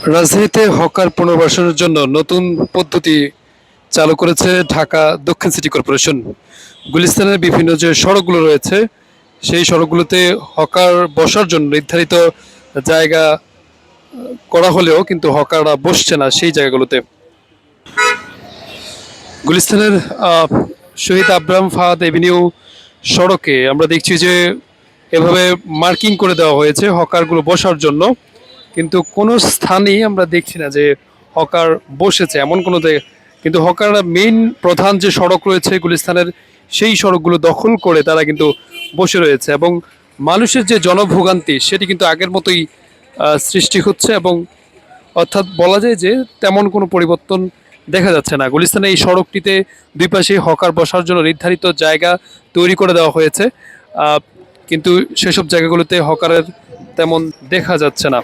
রাজধানীতে হকার পুনর্বাসনের জন্য নতুন পদ্ধতি চালু করেছে ঢাকা দক্ষিণ সিটি কর্পোরেশন। গুলিস্তানের বিভিন্ন যে সড়কগুলো রয়েছে সেই সড়কগুলোতে হকার বসার জন্য নির্ধারিত জায়গা করা হলেও কিন্তু হকাররা বসছে না সেই জায়গাগুলোতে। গুলিস্তানের শহীদ আবরাম ফাহাদ এভিনিউ সড়কে আমরা দেখছি যে এভাবে মার্কিং করে দেওয়া হয়েছে হকারগুলো বসার জন্য, কিন্তু কোনো স্থানেই আমরা দেখছি না যে হকার বসেছে এমন কোনো কিন্তু হকাররা মেইন প্রধান যে সড়ক রয়েছে গুলিস্তানের সেই সড়কগুলো দখল করে তারা কিন্তু বসে রয়েছে এবং মানুষের যে জনভোগান্তি সেটি কিন্তু আগের মতোই সৃষ্টি হচ্ছে এবং অর্থাৎ বলা যায় যে তেমন কোনো পরিবর্তন দেখা যাচ্ছে না। গুলিস্তানের এই সড়কটিতে দুই পাশে হকার বসার জন্য নির্ধারিত জায়গা তৈরি করে দেওয়া হয়েছে, কিন্তু সেসব জায়গাগুলোতে হকারের তেমন দেখা যাচ্ছে না।